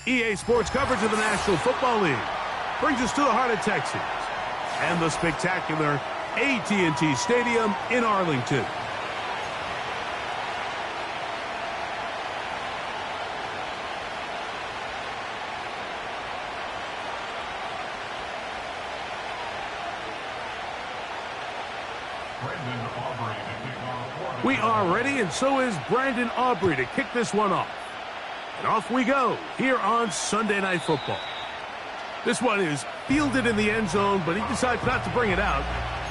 EA Sports coverage of the National Football League brings us to the heart of Texas and the spectacular AT&T Stadium in Arlington. We are ready, and so is Brandon Aubrey to kick this one off. And off we go here on Sunday Night Football. This one is fielded in the end zone, but he decides not to bring it out.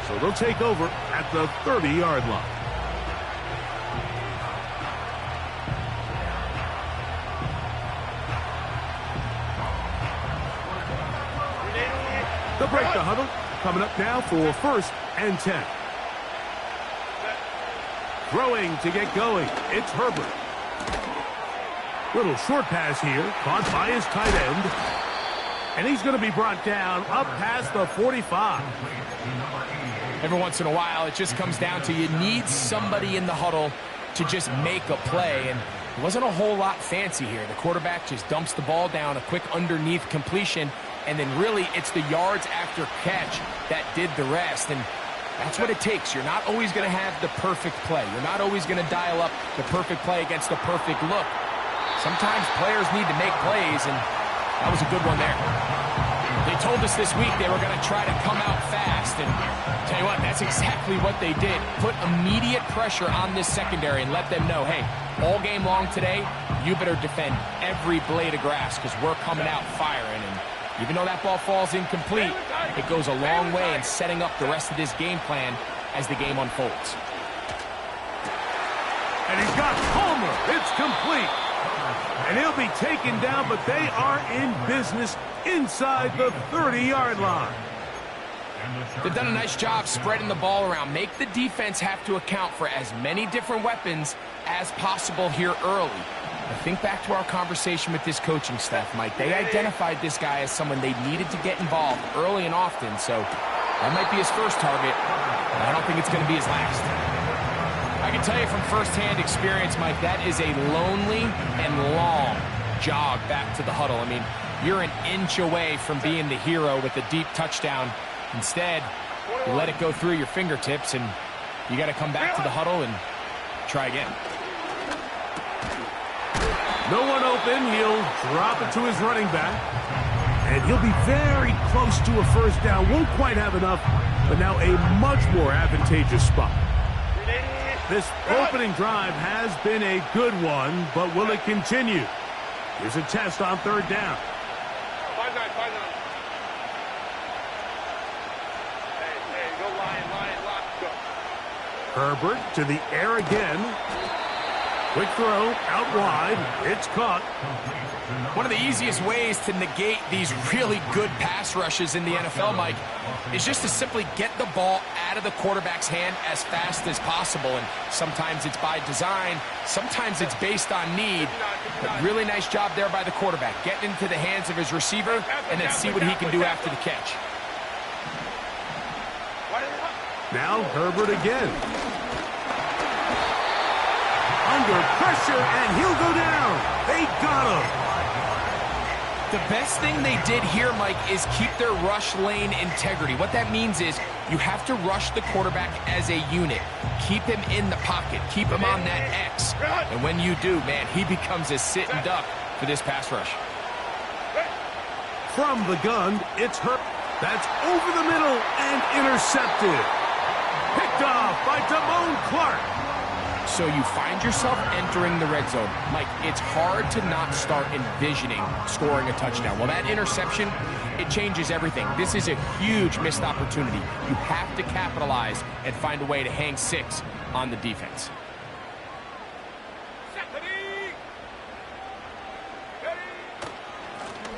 So they'll take over at the 30-yard line. They'll break the huddle. Coming up now for 1st and 10. Throwing to get going. It's Herbert. Little short pass here, caught by his tight end. And he's going to be brought down up past the 45. Every once in a while, it just comes down to you need somebody in the huddle to just make a play. And it wasn't a whole lot fancy here. The quarterback just dumps the ball down, a quick underneath completion, and then really it's the yards after catch that did the rest. And that's what it takes. You're not always going to have the perfect play. You're not always going to dial up the perfect play against the perfect look. Sometimes players need to make plays, and that was a good one there. They told us this week they were going to try to come out fast, and tell you what, that's exactly what they did. Put immediate pressure on this secondary and let them know, hey, all game long today, you better defend every blade of grass because we're coming out firing. And even though that ball falls incomplete, it goes a long way in setting up the rest of this game plan as the game unfolds. And he's got Palmer. It's complete. And he'll be taken down, but they are in business inside the 30-yard line. They've done a nice job spreading the ball around. Make the defense have to account for as many different weapons as possible here early. Now think back to our conversation with this coaching staff, Mike. They identified this guy as someone they needed to get involved early and often, so that might be his first target, but I don't think it's going to be his last. I can tell you from firsthand experience, Mike, that is a lonely and long jog back to the huddle. I mean, you're an inch away from being the hero with a deep touchdown. Instead, you let it go through your fingertips, and you got to come back to the huddle and try again. No one open. He'll drop it to his running back. And he'll be very close to a first down. Won't quite have enough, but now a much more advantageous spot. This opening drive has been a good one, but will it continue? Here's a test on 3rd down. 5-9. Hey, go line, lock, go. Herbert to the air again. Quick throw, out wide. It's caught. One of the easiest ways to negate these really good pass rushes in the NFL, Mike, is just to simply get the ball out of the quarterback's hand as fast as possible. And sometimes it's by design, sometimes it's based on need. But really nice job there by the quarterback, getting into the hands of his receiver and then see what he can do after the catch. Now Herbert again. Under pressure, and he'll go down. They got him. The best thing they did here, Mike, is keep their rush lane integrity. What that means is you have to rush the quarterback as a unit. Keep him in the pocket. Keep him on that X. And when you do, man, he becomes a sit and duck for this pass rush. From the gun, it's Herbert. That's over the middle and intercepted. Picked off by Damone Clark. So you find yourself entering the red zone. Mike, it's hard to not start envisioning scoring a touchdown. Well, that interception, it changes everything. This is a huge missed opportunity. You have to capitalize and find a way to hang 6 on the defense.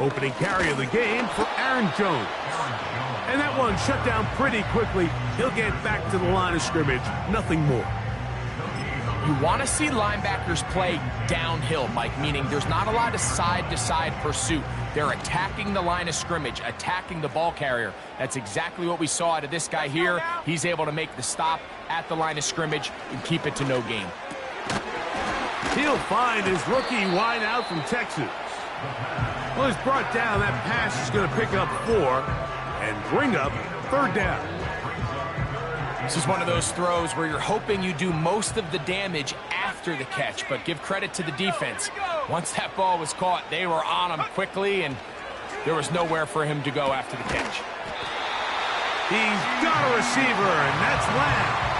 Opening carry of the game for Aaron Jones. And that one shut down pretty quickly. He'll get back to the line of scrimmage. Nothing more. You want to see linebackers play downhill, Mike, meaning there's not a lot of side-to-side pursuit. They're attacking the line of scrimmage, attacking the ball carrier. That's exactly what we saw out of this guy here. He's able to make the stop at the line of scrimmage and keep it to no gain. He'll find his rookie wide out from Texas. Well, he's brought down. That pass is going to pick up 4 and bring up 3rd down. This is one of those throws where you're hoping you do most of the damage after the catch, but give credit to the defense. Once that ball was caught, they were on him quickly, and there was nowhere for him to go after the catch. He's got a receiver, and that's Lamb.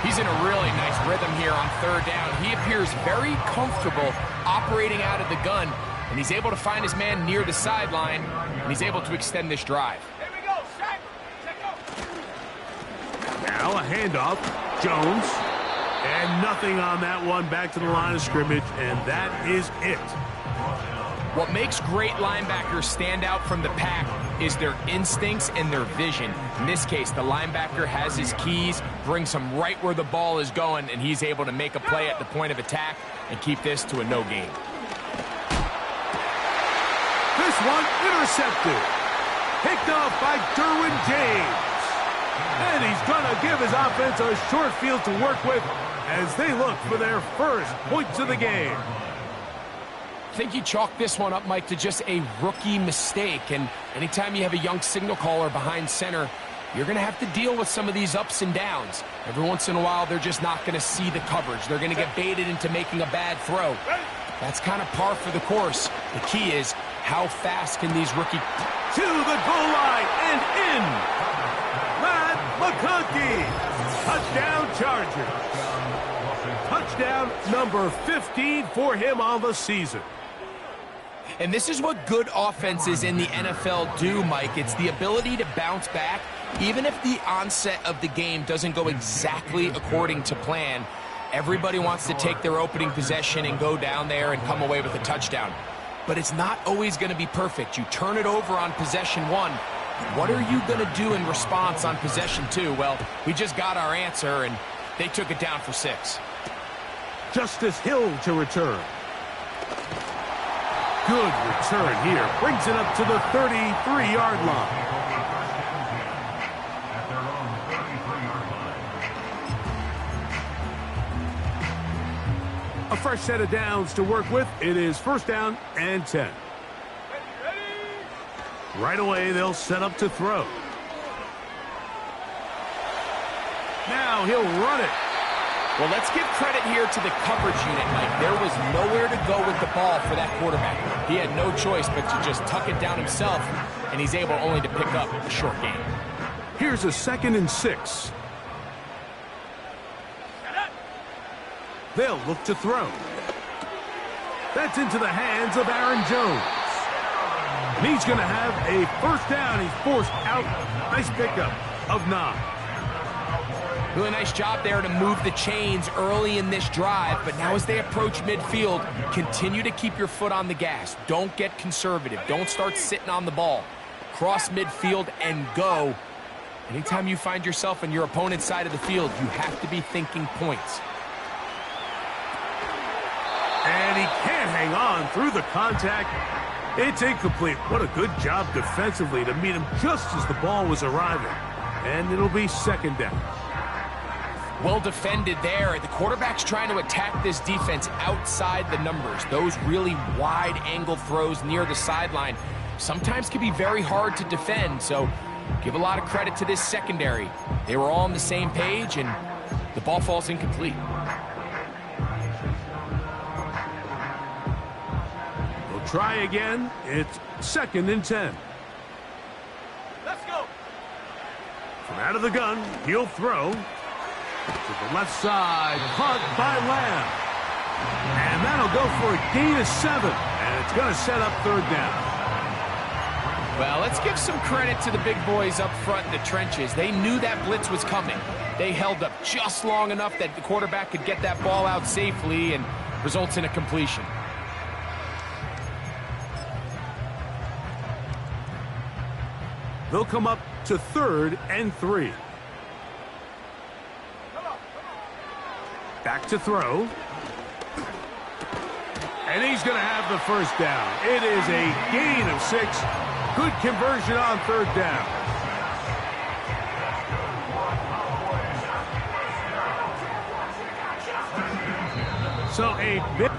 He's in a really nice rhythm here on 3rd down. He appears very comfortable operating out of the gun, and he's able to find his man near the sideline, and he's able to extend this drive. Now a handoff, Jones, and nothing on that one, back to the line of scrimmage, and that is it. What makes great linebackers stand out from the pack is their instincts and their vision. In this case, the linebacker has his keys, brings him right where the ball is going, and he's able to make a play at the point of attack and keep this to a no gain. This one intercepted. Picked off by Derwin James. And he's going to give his offense a short field to work with as they look for their first points of the game. I think you chalk this one up, Mike, to just a rookie mistake. And anytime you have a young signal caller behind center, you're going to have to deal with some of these ups and downs. Every once in a while, they're just not going to see the coverage. They're going to get baited into making a bad throw. That's kind of par for the course. The key is, how fast can these rookie... To the goal line and in. Matt McConkey. Touchdown Chargers. Touchdown number 15 for him on the season. And this is what good offenses in the NFL do, Mike. It's the ability to bounce back, even if the onset of the game doesn't go exactly according to plan. Everybody wants to take their opening possession and go down there and come away with a touchdown. But it's not always going to be perfect. You turn it over on possession 1. What are you going to do in response on possession 2? Well, we just got our answer, and they took it down for 6. Justice Hill to return. Good return here. Brings it up to the 33-yard line. A fresh set of downs to work with. It is 1st down and 10. Right away, they'll set up to throw. Now he'll run it. Well, let's give credit here to the coverage unit, Mike. There was nowhere to go with the ball for that quarterback. He had no choice but to just tuck it down himself, and he's able only to pick up a short gain. Here's a 2nd and 6. They'll look to throw. That's into the hands of Aaron Jones. And he's going to have a 1st down. He's forced out. Nice pickup of 9. Really nice job there to move the chains early in this drive, but now as they approach midfield, continue to keep your foot on the gas. Don't get conservative. Don't start sitting on the ball. Cross midfield and go. Anytime you find yourself on your opponent's side of the field, you have to be thinking points. And he can't hang on through the contact. It's incomplete. What a good job defensively to meet him just as the ball was arriving. And it'll be 2nd down. Well defended there. The quarterback's trying to attack this defense outside the numbers. Those really wide-angle throws near the sideline sometimes can be very hard to defend, so give a lot of credit to this secondary. They were all on the same page, and the ball falls incomplete. We'll try again. It's 2nd and 10. Let's go. From out of the gun, he'll throw. To the left side, caught by Lamb. And that'll go for a gain of 7. And it's going to set up 3rd down. Well, let's give some credit to the big boys up front in the trenches. They knew that blitz was coming. They held up just long enough that the quarterback could get that ball out safely and results in a completion. They'll come up to 3rd and 3. Back to throw. And he's going to have the first down. It is a gain of 6. Good conversion on 3rd down. So a bit.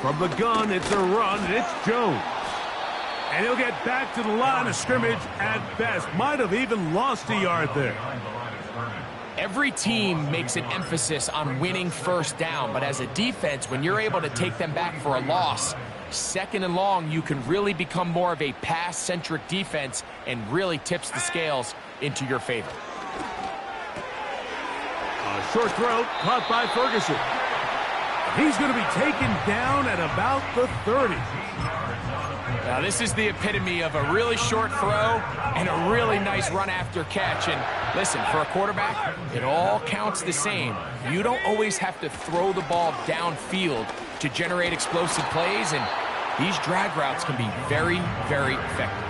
From the gun, it's a run, and it's Jones. And he'll get back to the line of scrimmage at best. Might have even lost a yard there. Every team makes an emphasis on winning first down, but as a defense, when you're able to take them back for a loss, 2nd and long, you can really become more of a pass-centric defense and really tips the scales into your favor. A short throw caught by Ferguson. He's going to be taken down at about the 30. Now, this is the epitome of a really short throw and a really nice run after catch. And listen, for a quarterback, it all counts the same. You don't always have to throw the ball downfield to generate explosive plays, and these drag routes can be very, very effective.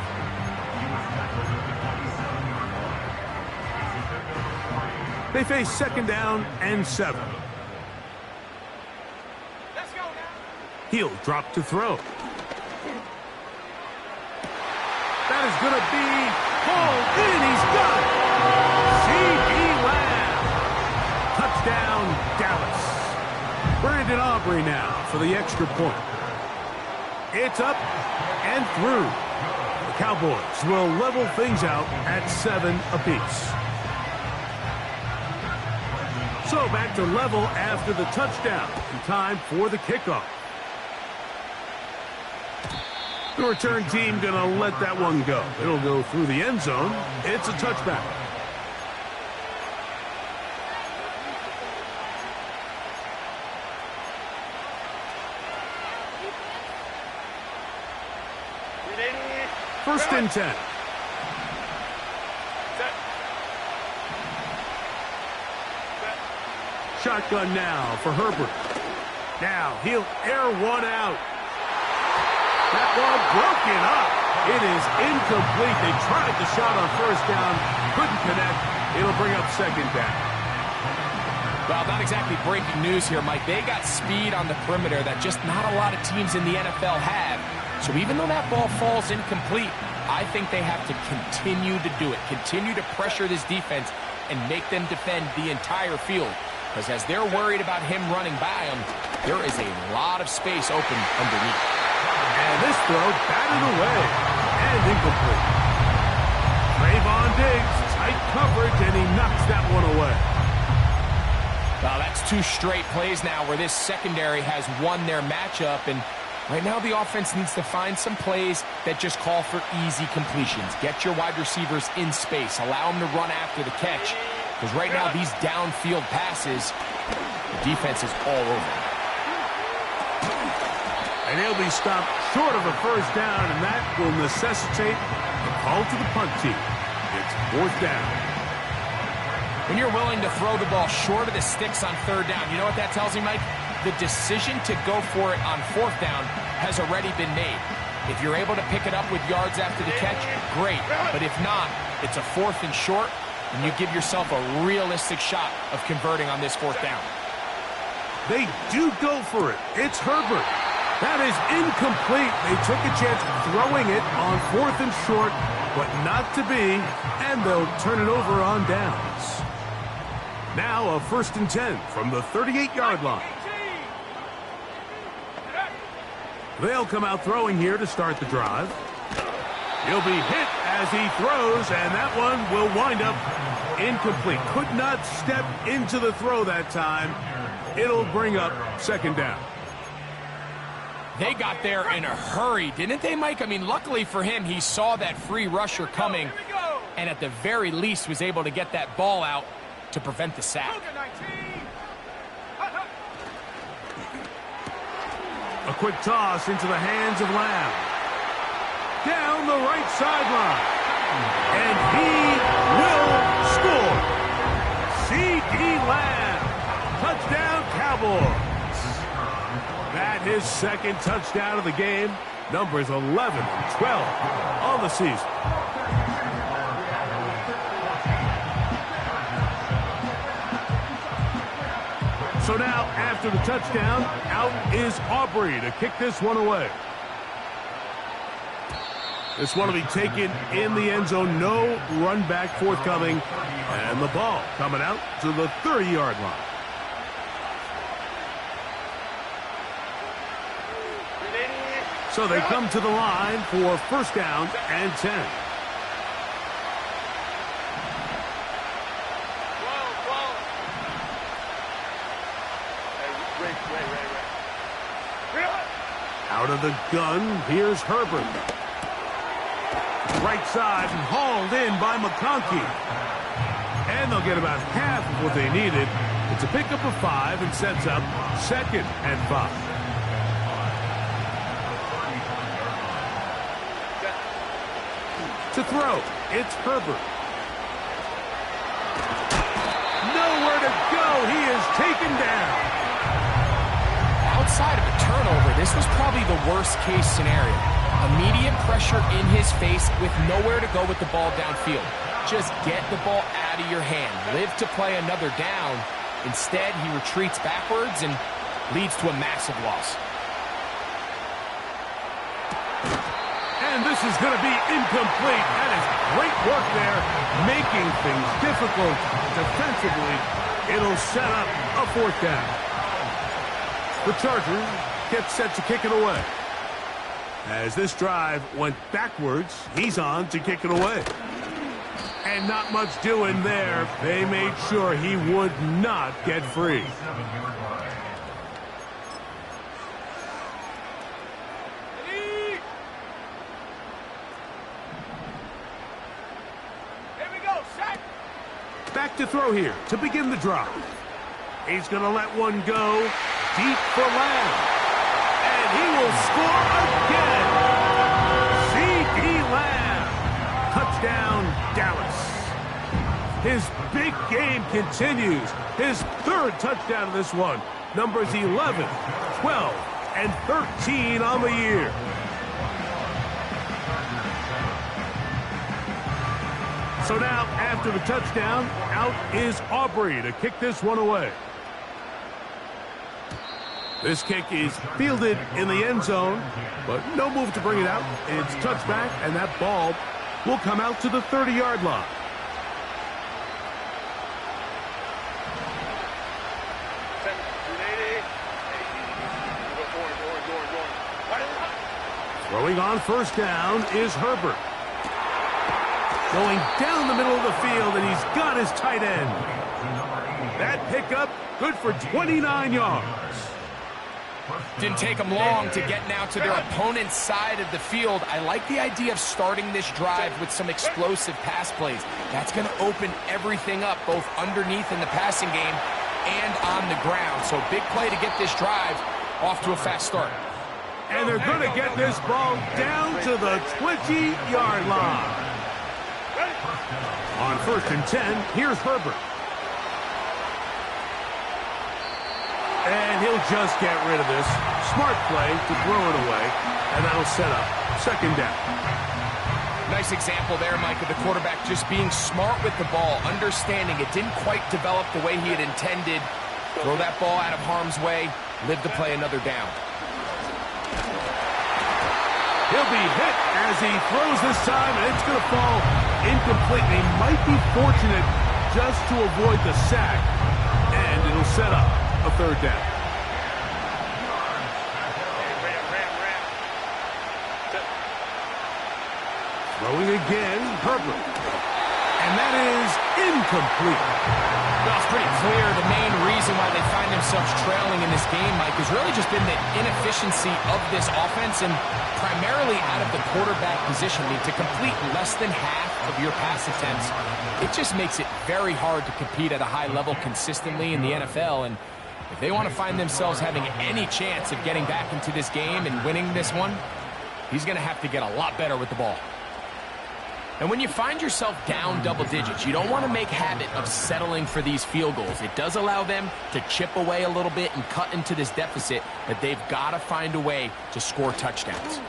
They face 2nd down and 7. He'll drop to throw. That is going to be pulled in. He's got it. C.D. Lamb. Touchdown, Dallas. Brandon Aubrey now for the extra point. It's up and through. The Cowboys will level things out at 7 apiece. So back to level after the touchdown. Time for the kickoff. The return team going to let that one go. It'll go through the end zone. It's a touchback. First and 10. Shotgun now for Herbert. Now he'll air one out. That ball broken up. It is incomplete. They tried the shot on first down. Couldn't connect. It'll bring up 2nd down. Well, not exactly breaking news here, Mike. They got speed on the perimeter that just not a lot of teams in the NFL have. So even though that ball falls incomplete, I think they have to continue to do it. Continue to pressure this defense and make them defend the entire field. Because as they're worried about him running by them, there is a lot of space open underneath. And this throw batted away and incomplete. Trayvon Diggs, tight coverage, and he knocks that one away. Well, that's 2 straight plays now where this secondary has won their matchup, and right now the offense needs to find some plays that just call for easy completions. Get your wide receivers in space. Allow them to run after the catch, because right now these downfield passes, the defense is all over. And he'll be stopped short of a first down, and that will necessitate a call to the punt team. It's 4th down. When you're willing to throw the ball short of the sticks on 3rd down, you know what that tells me, Mike? The decision to go for it on 4th down has already been made. If you're able to pick it up with yards after the catch, great. But if not, it's a 4th and short, and you give yourself a realistic shot of converting on this 4th down. They do go for it. It's Herbert. That is incomplete. They took a chance throwing it on 4th and short, but not to be, and they'll turn it over on downs. Now a 1st and 10 from the 38-yard line. They'll come out throwing here to start the drive. He'll be hit as he throws, and that one will wind up incomplete. Could not step into the throw that time. It'll bring up 2nd down. They got there in a hurry, didn't they, Mike? I mean, luckily for him, he saw that free rusher coming, and at the very least was able to get that ball out to prevent the sack. A quick toss into the hands of Lamb. Down the right sideline. And he will score. C.D. Lamb. Touchdown, Cowboys. That his second touchdown of the game. Numbers 11 and 12 on the season. So now, after the touchdown, out is Aubrey to kick this one away. This one will be taken in the end zone. No run back forthcoming. And the ball coming out to the 30-yard line. So they come to the line for first down and 10. Out of the gun, here's Herbert. Right side and hauled in by McConkey. And they'll get about half of what they needed. It's a pickup of 5 and sets up 2nd and 5. To throw, it's Herbert. Nowhere to go. He is taken down. Outside of a turnover, this was probably the worst-case scenario. Immediate pressure in his face with nowhere to go with the ball downfield. Just get the ball out of your hand. Live to play another down. Instead, he retreats backwards and leads to a massive loss. And this is going to be incomplete. That is great work there, making things difficult defensively. It'll set up a 4th down. The Chargers get set to kick it away. As this drive went backwards, he's on to kick it away. And not much doing there. They made sure he would not get free. Back to throw here to begin the drive. He's going to let one go deep for Lamb. And he will score again. C.D. Lamb. Touchdown, Dallas. His big game continues. His 3rd touchdown of this one. Numbers 11, 12, and 13 on the year. So now, after the touchdown, out is Aubrey to kick this one away. This kick is fielded in the end zone, but no move to bring it out. It's touchback, and that ball will come out to the 30-yard line. Throwing on first down is Herbert. Going down the middle of the field, and he's got his tight end. That pickup, good for 29 yards. Didn't take them long to get now to their opponent's side of the field. I like the idea of starting this drive with some explosive pass plays. That's going to open everything up, both underneath in the passing game and on the ground. So big play to get this drive off to a fast start. And they're going to get this ball down to the 20-yard line. On 1st and 10, here's Herbert. And he'll just get rid of this. Smart play to throw it away, and that'll set up 2nd down. Nice example there, Mike, of the quarterback just being smart with the ball, understanding it didn't quite develop the way he had intended. Throw that ball out of harm's way, live to play another down. He'll be hit as he throws this time, and it's going to fall incomplete. He might be fortunate just to avoid the sack, and it'll set up a 3rd down. Throwing again, Herbert. And that is incomplete. Well, it's pretty clear the main reason why they find themselves themselves trailing in this game, Mike, has really just been the inefficiency of this offense and primarily out of the quarterback position. I mean, to complete less than half of your pass attempts, it just makes it very hard to compete at a high level consistently in the NFL. And if they want to find themselves having any chance of getting back into this game and winning this one, he's going to have to get a lot better with the ball. And when you find yourself down double digits, you don't want to make habit of settling for these field goals. It does allow them to chip away a little bit and cut into this deficit, but they've got to find a way to score touchdowns.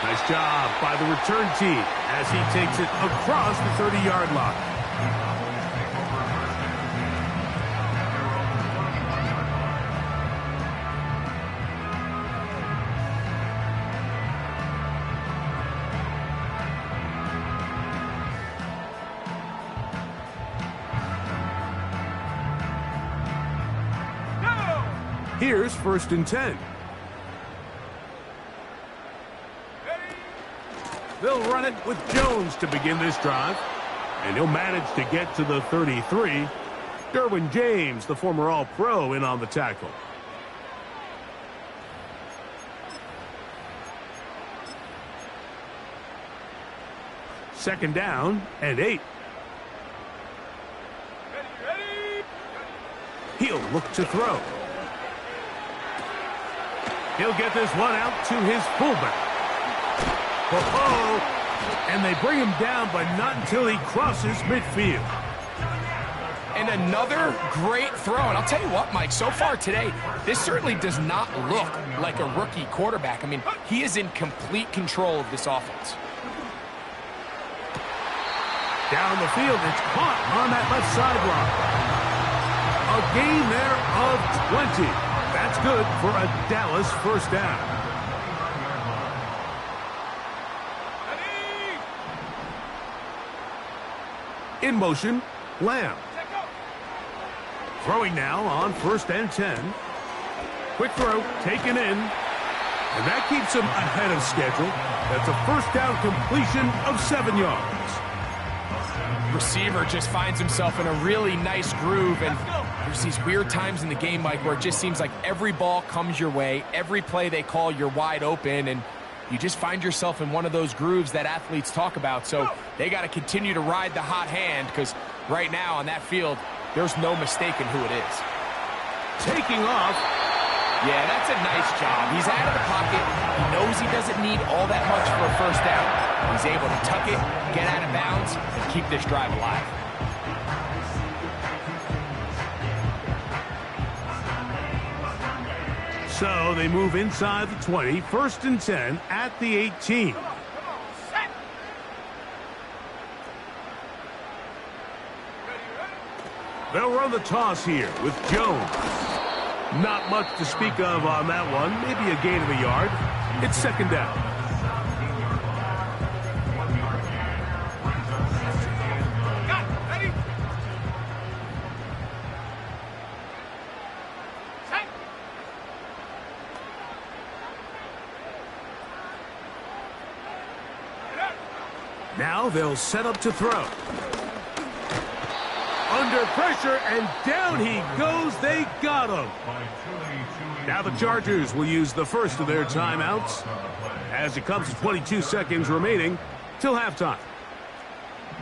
Nice job by the return team as he takes it across the 30-yard line. Here's 1st and 10. They'll run it with Jones to begin this drive. And he'll manage to get to the 33. Derwin James, the former All-Pro, in on the tackle. Second down and 8. He'll look to throw. He'll get this one out to his fullback. And they bring him down, but not until he crosses midfield. And another great throw. And I'll tell you what, Mike, so far today, this certainly does not look like a rookie quarterback. I mean, he is in complete control of this offense. Down the field, it's caught on that left sideline. A gain there of 20. That's good for a Dallas 1st down. In motion, Lamb. Throwing now on 1st and 10. Quick throw, taken in. And that keeps him ahead of schedule. That's a 1st down completion of 7 yards. Receiver just finds himself in a really nice groove, and there's these weird times in the game, Mike, where it just seems like every ball comes your way, every play they call, you're wide open, and you just find yourself in one of those grooves that athletes talk about. So they got to continue to ride the hot hand, because right now on that field, there's no mistaking who it is. Taking off. Yeah, that's a nice job. He's out of the pocket. He knows he doesn't need all that much for a 1st down. He's able to tuck it, get out of bounds, and keep this drive alive. So they move inside the 20, 1st and 10 at the 18. They'll run the toss here with Jones. Not much to speak of on that one. Maybe a gain of a yard. It's 2nd down. Now they'll set up to throw. Under pressure, and down he goes. They got him. Now the Chargers will use the first of their timeouts as it comes to 22 seconds remaining till halftime.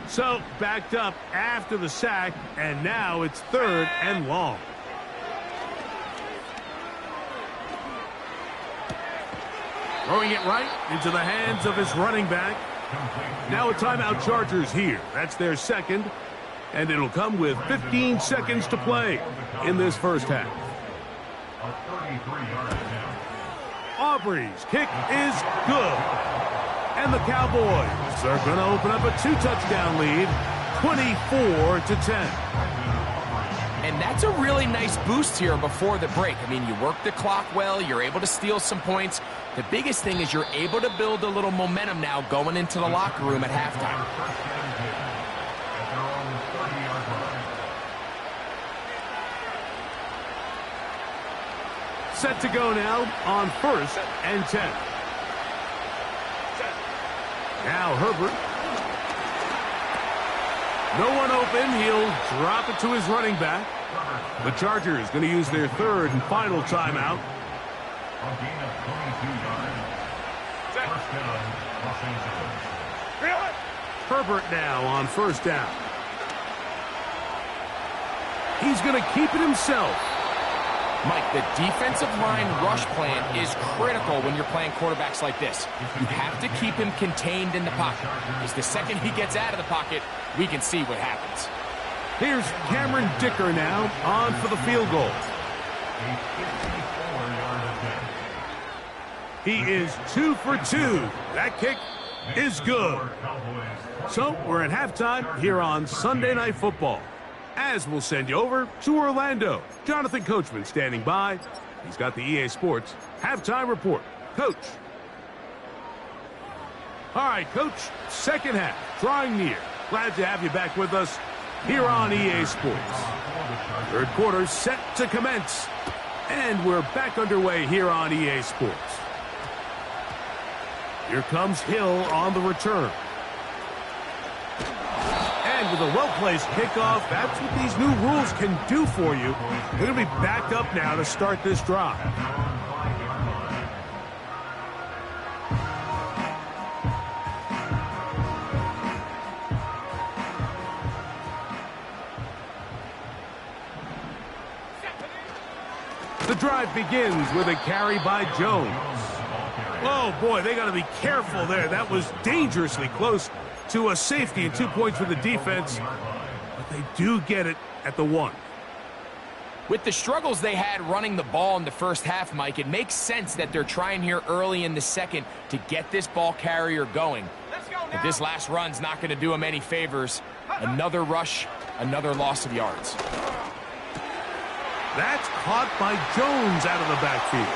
So backed up after the sack, and now it's 3rd and long. Throwing it right into the hands of his running back. Now a timeout Chargers here. That's their 2nd. And it'll come with 15 seconds to play in this 1st half. Aubrey's kick is good. And the Cowboys are going to open up a 2-touchdown lead, 24-10. And that's a really nice boost here before the break. I mean, you work the clock well, you're able to steal some points. The biggest thing is you're able to build a little momentum now going into the locker room at halftime. Set to go now on 1st and 10. Now Herbert. No one open. He'll drop it to his running back. The Chargers going to use their third and final timeout. A gain of 22 yards. First down, Los Angeles. Herbert now on first down. He's going to keep it himself. Mike, the defensive line rush plan is critical when you're playing quarterbacks like this. You have to keep him contained in the pocket, because the second he gets out of the pocket, we can see what happens. Here's Cameron Dicker now on for the field goal. A 54-yard attempt. He is 2 for 2. That kick is good. So we're at halftime here on Sunday Night Football. As we'll send you over to Orlando. Jonathan Coachman standing by. He's got the EA Sports halftime report. Coach. All right, Coach. Second half, drawing near. Glad to have you back with us here on EA Sports. Third quarter set to commence. And we're back underway here on EA Sports. Here comes Hill on the return. And with a well-placed kickoff, that's what these new rules can do for you. They're going to be backed up now to start this drive. The drive begins with a carry by Jones. Oh, boy, they got to be careful there. That was dangerously close to a safety and 2 points for the defense. But they do get it at the 1. With the struggles they had running the ball in the first half, Mike, it makes sense that they're trying here early in the second to get this ball carrier going. But this last run's not going to do them any favors. Another rush, another loss of yards. That's caught by Jones out of the backfield.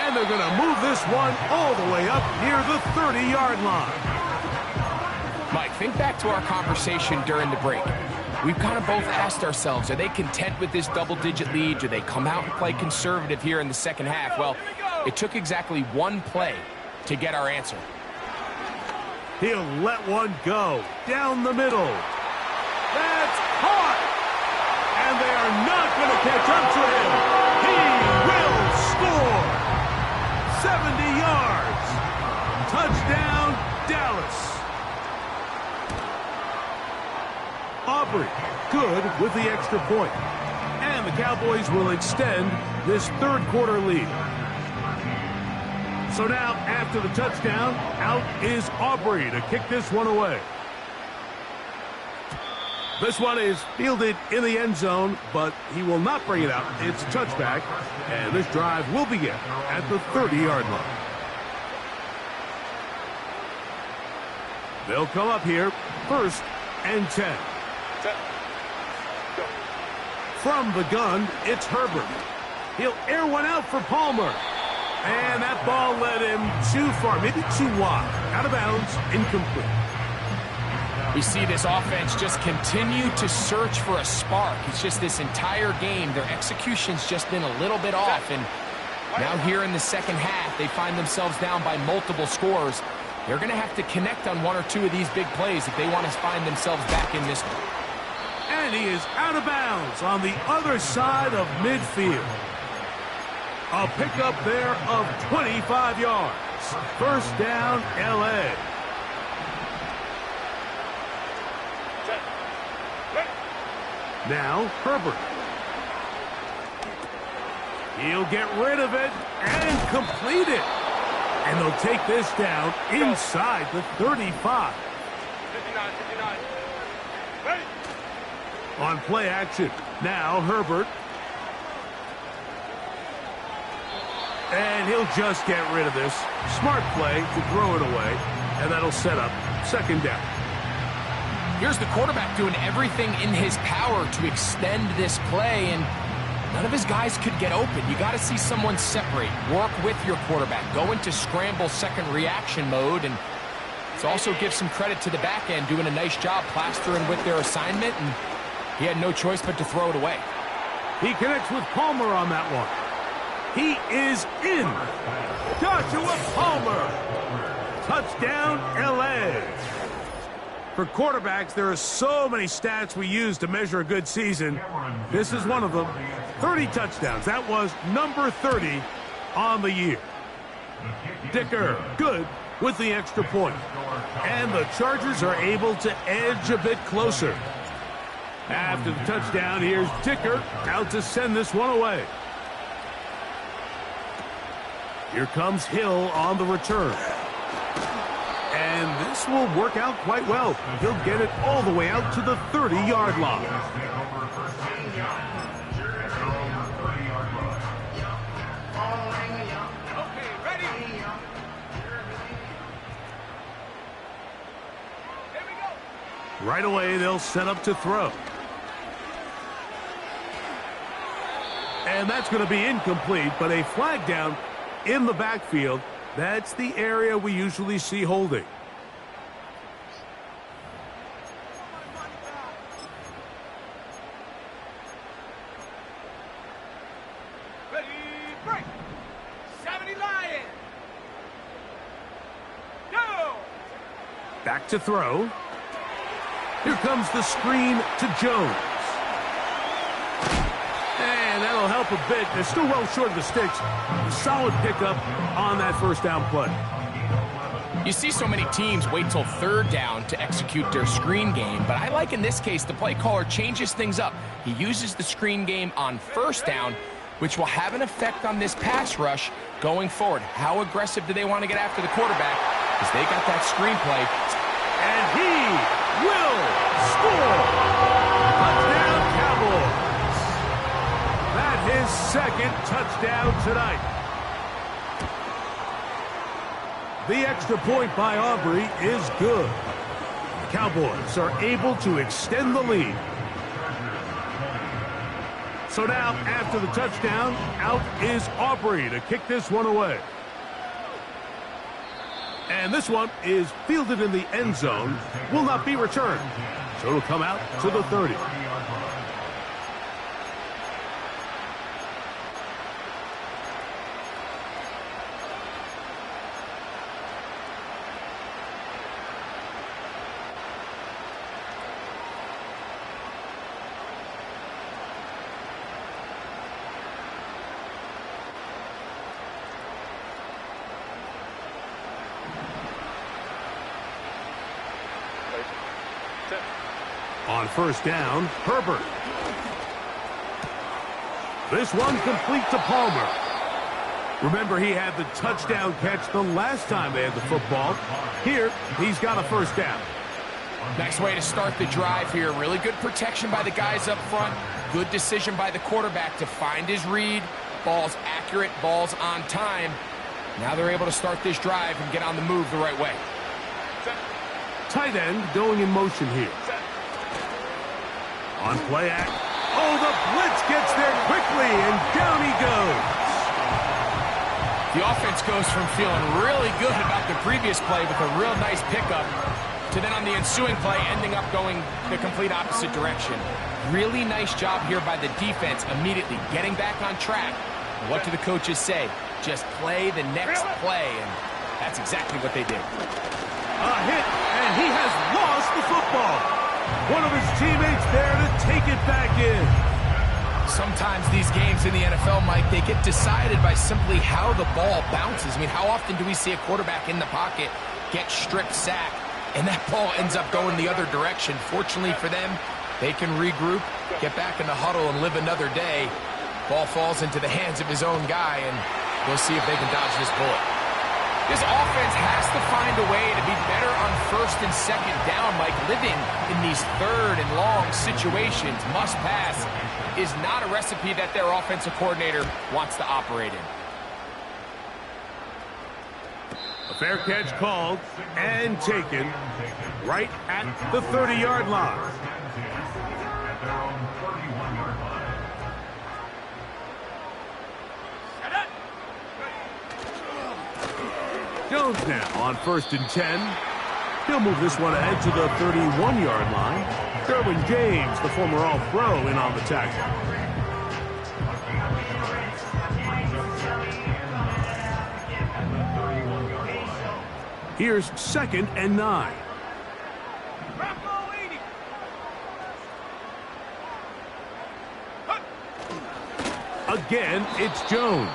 And they're going to move this one all the way up near the 30-yard line. Mike, think back to our conversation during the break. We've kind of both asked ourselves, are they content with this double-digit lead? Do they come out and play conservative here in the second half? Well, it took exactly one play to get our answer. He'll let one go down the middle. That's caught! And they are not going to catch up to him. He will score! 70 yards. Touchdown, Dallas. Aubrey, good with the extra point. And the Cowboys will extend this third quarter lead. So now, after the touchdown, out is Aubrey to kick this one away. This one is fielded in the end zone, but he will not bring it out. It's a touchback, and this drive will begin at the 30-yard line. They'll come up here, 1st and 10. From the gun, it's Herbert. He'll air one out for Palmer. And that ball led him too far, maybe too wide. Out of bounds, incomplete. We see this offense just continue to search for a spark. It's just this entire game, their execution's just been a little bit off. And now here in the second half, they find themselves down by multiple scores. They're going to have to connect on one or two of these big plays if they want to find themselves back in this one. And he is out of bounds on the other side of midfield. A pickup there of 25 yards. First down, L.A. Now, Herbert. He'll get rid of it and complete it. And they'll take this down inside the 35. 59. Ready. On play action. Now, Herbert. And he'll just get rid of this. Smart play to throw it away. And that'll set up second down. Here's the quarterback doing everything in his power to extend this play, and none of his guys could get open. You got to see someone separate, work with your quarterback, go into scramble second reaction mode, and it also gives some credit to the back end doing a nice job plastering with their assignment, and he had no choice but to throw it away. He connects with Palmer on that one. He is in. Joshua Palmer. Touchdown, L.A. For quarterbacks, there are so many stats we use to measure a good season. This is one of them. 30 touchdowns. That was number 30 on the year. Dicker, good with the extra point. And the Chargers are able to edge a bit closer. After the touchdown, here's Dicker out to send this one away. Here comes Hill on the return. And this will work out quite well. He'll get it all the way out to the 30-yard line. Right away, they'll set up to throw. And that's going to be incomplete, but a flag down in the backfield. That's the area we usually see holding. Ready, break. 70 Lions. Go. Back to throw. Here comes the screen to Jones. And that'll help a bit. They're still well short of the sticks. Solid pickup on that first down play. You see so many teams wait till third down to execute their screen game, but I like in this case the play caller changes things up. He uses the screen game on first down, which will have an effect on this pass rush going forward. How aggressive do they want to get after the quarterback? Because they got that screen play. And he will score. Touchdown, Cowboys. That's his second touchdown tonight. The extra point by Aubrey is good. The Cowboys are able to extend the lead. So now, after the touchdown, out is Aubrey to kick this one away. And this one is fielded in the end zone, will not be returned. So it'll come out to the 30. On first down, Herbert. This one complete to Palmer. Remember, he had the touchdown catch the last time they had the football. Here, he's got a first down. Nice way to start the drive here. Really good protection by the guys up front. Good decision by the quarterback to find his read. Ball's accurate, ball's on time. Now they're able to start this drive and get on the move the right way. Tight end going in motion here. On play act. Oh, the blitz gets there quickly, and down he goes. The offense goes from feeling really good about the previous play with a real nice pickup to then on the ensuing play ending up going the complete opposite direction. Really nice job here by the defense immediately getting back on track. What do the coaches say? Just play the next play, and that's exactly what they did. A hit, and he has lost the football. One of his teammates there to take it back in. Sometimes these games in the NFL, Mike, they get decided by simply how the ball bounces. I mean, how often do we see a quarterback in the pocket get stripped sack, and that ball ends up going the other direction? Fortunately for them, they can regroup, get back in the huddle, and live another day. Ball falls into the hands of his own guy, and we'll see if they can dodge this bullet. This offense has to find a way to be better on first and second down, Mike. Living in these third and long situations, must pass, is not a recipe that their offensive coordinator wants to operate in. A fair catch called and taken right at the 30-yard line. Jones now on 1st and 10. He'll move this one ahead to the 31-yard line. Derwin James, the former All-Pro, in on the tackle. Here's 2nd and 9. Again, it's Jones.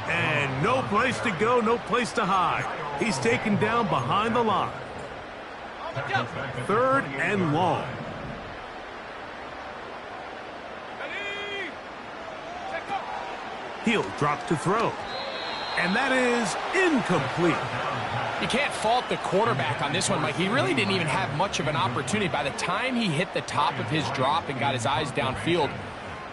And no place to go, no place to hide. He's taken down behind the line. 3rd and long. He'll drop to throw. And that is incomplete. You can't fault the quarterback on this one, Mike. He really didn't even have much of an opportunity. By the time he hit the top of his drop and got his eyes downfield,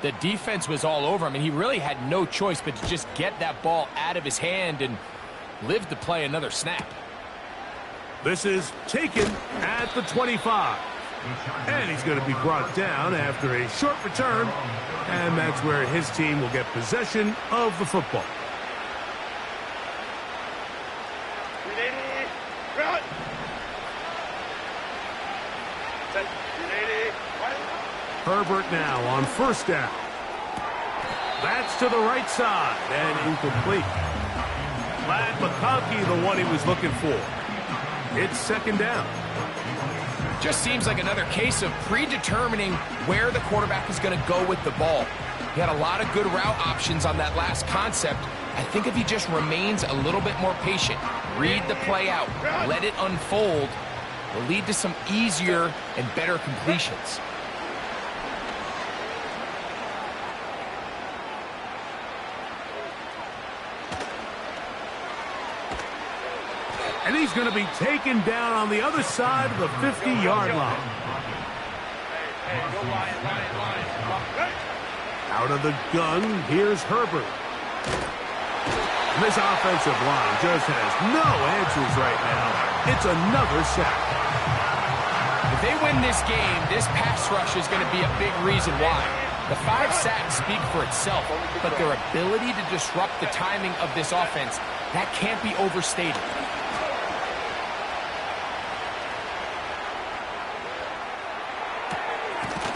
the defense was all over him, and he really had no choice but to just get that ball out of his hand and live to play another snap. This is taken at the 25. And he's going to be brought down after a short return, and that's where his team will get possession of the football. Herbert now on 1st down. That's to the right side and incomplete. Lad McConkey, the one he was looking for. It's 2nd down. Just seems like another case of predetermining where the quarterback is going to go with the ball. He had a lot of good route options on that last concept. I think if he just remains a little bit more patient, read the play out, let it unfold, will lead to some easier and better completions. And he's going to be taken down on the other side of the 50-yard line. Out of the gun, here's Herbert. This offensive line just has no answers right now. It's another sack. If they win this game, this pass rush is going to be a big reason why. The 5 sacks speak for itself, but their ability to disrupt the timing of this offense, that can't be overstated.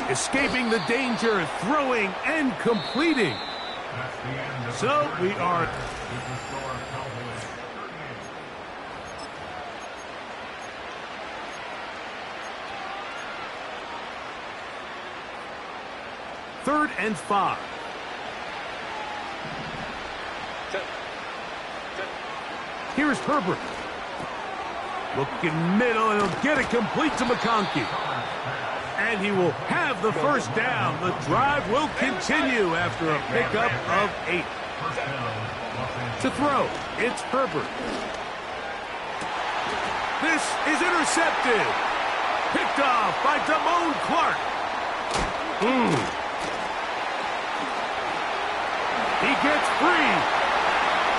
Escaping the danger, throwing and completing. So we are... Third and 5. Here's Herbert. Looking middle, and he'll get it complete to McConkey. And he will have the 1st down. The drive will continue after a pickup of 8. To throw, it's Herbert. This is intercepted. Picked off by Damone Clark. He gets free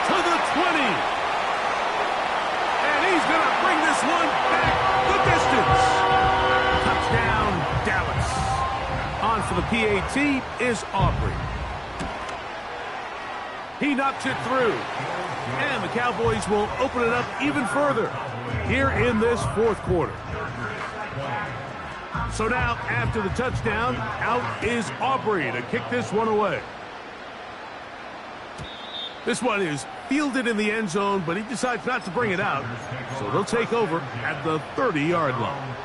to the 20. And he's going to bring this one back the distance. Touchdown, Dallas. On for the PAT is Aubrey. He knocks it through. And the Cowboys will open it up even further here in this 4th quarter. So now, after the touchdown, out is Aubrey to kick this one away. This one is fielded in the end zone, but he decides not to bring it out. So they'll take over at the 30-yard line.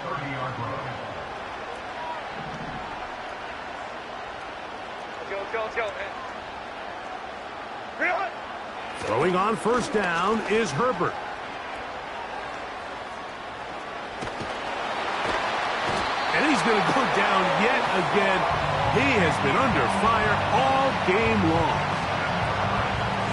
Throwing on 1st down is Herbert. And he's going to go down yet again. He has been under fire all game long.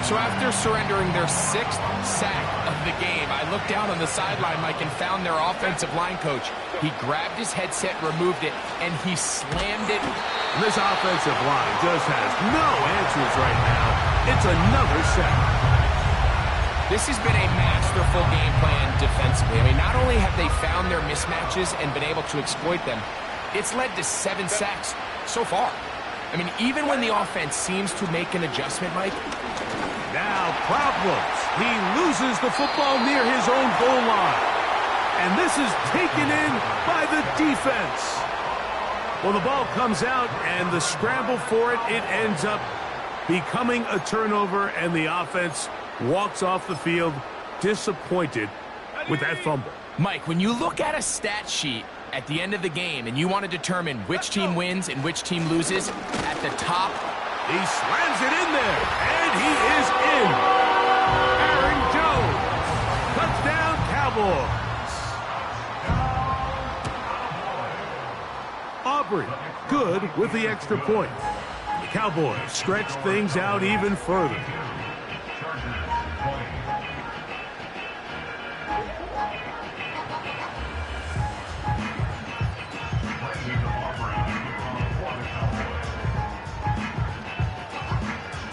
So after surrendering their 6th sack of the game, I looked down on the sideline, Mike, and found their offensive line coach. He grabbed his headset, removed it, and he slammed it. This offensive line just has no answers right now. It's another sack. This has been a masterful game plan defensively. I mean, not only have they found their mismatches and been able to exploit them, it's led to 7 sacks so far. I mean, even when the offense seems to make an adjustment, Mike. Now problems. He loses the football near his own goal line. And this is taken in by the defense. Well, the ball comes out, and the scramble for it, it ends up becoming a turnover, and the offense walks off the field disappointed with that fumble. Mike, when you look at a stat sheet at the end of the game and you want to determine which team wins and which team loses, at the top He slams it in there, and he is in. Aaron Jones. Touchdown, Cowboys. Aubrey, good with the extra point. The Cowboys stretch things out even further.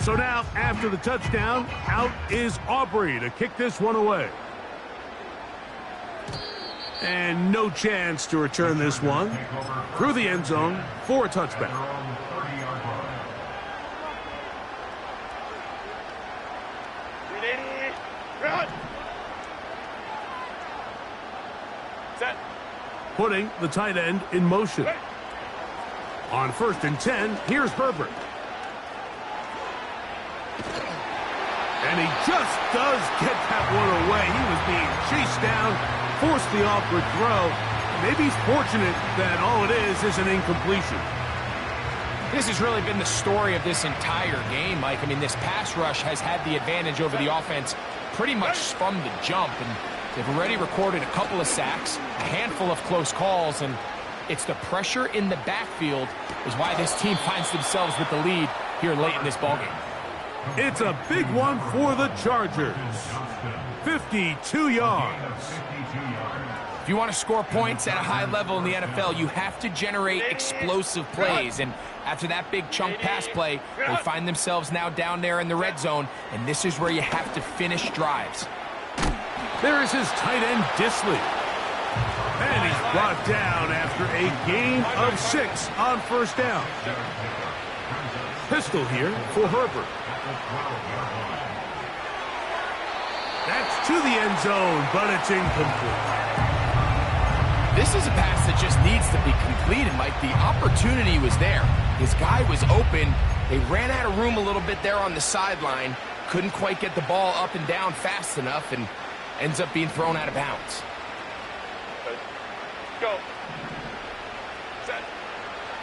So now, after the touchdown, out is Aubrey to kick this one away. And no chance to return this one through the end zone for a touchback. Set. Putting the tight end in motion. On 1st and 10, here's Herbert. And he just does get that one away. He was being chased down, forced the awkward throw. Maybe he's fortunate that all it is an incompletion. This has really been the story of this entire game, Mike. I mean, this pass rush has had the advantage over the offense pretty much from the jump. And they've already recorded a couple of sacks, a handful of close calls, and it's the pressure in the backfield is why this team finds themselves with the lead here late in this ballgame. It's a big one for the Chargers. 52 yards. If you want to score points at a high level in the NFL, you have to generate explosive plays. And after that big chunk pass play, they find themselves now down there in the red zone, and this is where you have to finish drives. There is his tight end, Disley. And he's brought down after a gain of 6 on 1st down. Pistol here for Herbert. That's to the end zone, but it's incomplete. This is a pass that just needs to be completed, Mike. The opportunity was there. His guy was open. They ran out of room a little bit there on the sideline. Couldn't quite get the ball up and down fast enough, and ends up being thrown out of bounds. Go. Set.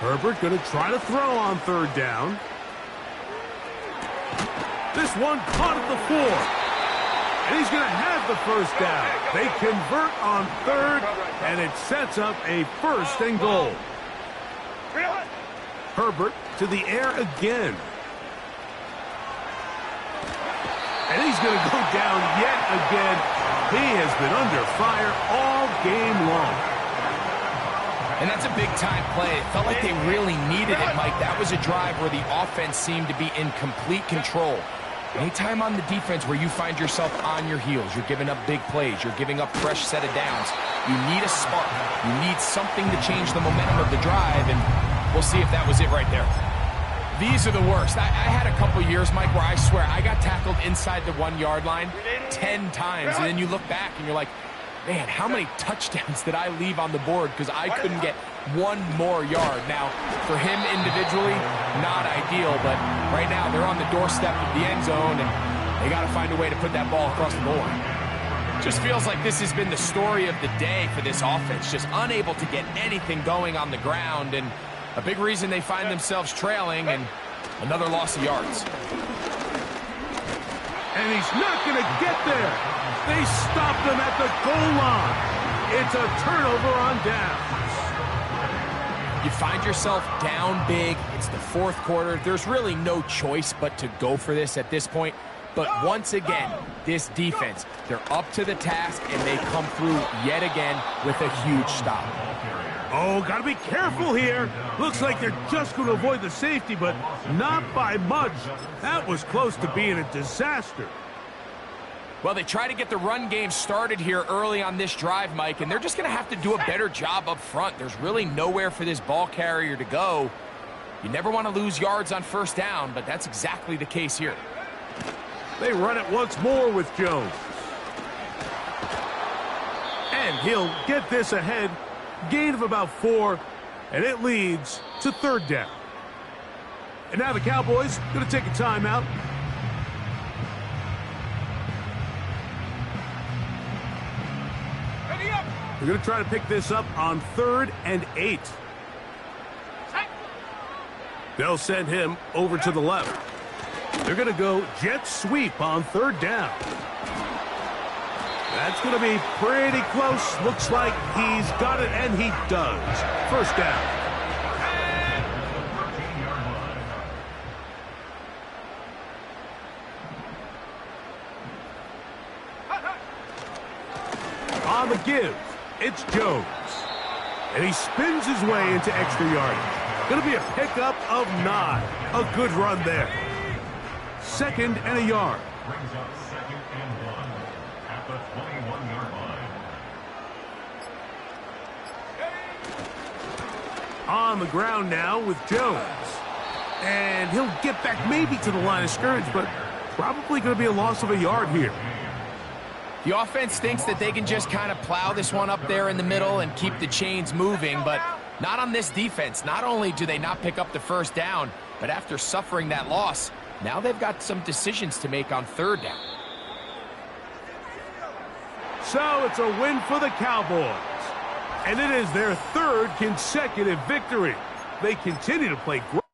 Herbert going to try to throw on 3rd down. This one caught at the 4. And he's going to have the 1st down. They convert on 3rd, and it sets up a 1st and goal. Herbert to the air again. And he's going to go down yet again. He has been under fire all game long. And that's a big-time play. It felt like they really needed it, Mike. That was a drive where the offense seemed to be in complete control. Anytime on the defense where you find yourself on your heels, you're giving up big plays, you're giving up fresh set of downs, you need a spark. You need something to change the momentum of the drive, and we'll see if that was it right there. These are the worst. I had a couple years, Mike, where I swear I got tackled inside the 1-yard line 10 times, and then you look back and you're like, man, how many touchdowns did I leave on the board because I couldn't get one more yard? Now, for him individually, not ideal, but right now they're on the doorstep of the end zone, and they got to find a way to put that ball across the goal line. Just feels like this has been the story of the day for this offense, just unable to get anything going on the ground, and a big reason they find themselves trailing, and another loss of yards. And he's not going to get there. They stopped him at the goal line. It's a turnover on downs. You find yourself down big. It's the 4th quarter. There's really no choice but to go for this at this point. But once again, this defense, they're up to the task, and they come through yet again with a huge stop. Oh, got to be careful here. Looks like they're just going to avoid the safety, but not by much. That was close to being a disaster. Well, they try to get the run game started here early on this drive, Mike, and they're just going to have to do a better job up front. There's really nowhere for this ball carrier to go. You never want to lose yards on 1st down, but that's exactly the case here. They run it once more with Jones. And he'll get this ahead. Gain of about 4, and it leads to 3rd down. And now the Cowboys going to take a timeout. Ready up. They're going to try to pick this up on 3rd and 8. They'll send him over to the left. They're going to go jet sweep on third down. That's going to be pretty close. Looks like he's got it, and he does. First down. On the give, it's Jones. And he spins his way into extra yardage. Going to be a pickup of 9. A good run there. 2nd and a yard. Brings up 2nd and 1 at the 21-yard line. On the ground now with Jones. And he'll get back maybe to the line of scrimmage, but probably going to be a loss of a yard here. The offense thinks that they can just kind of plow this one up there in the middle and keep the chains moving, but not on this defense. Not only do they not pick up the first down, but after suffering that loss, now they've got some decisions to make on third down. So it's a win for the Cowboys. And it is their 3rd consecutive victory. They continue to play great.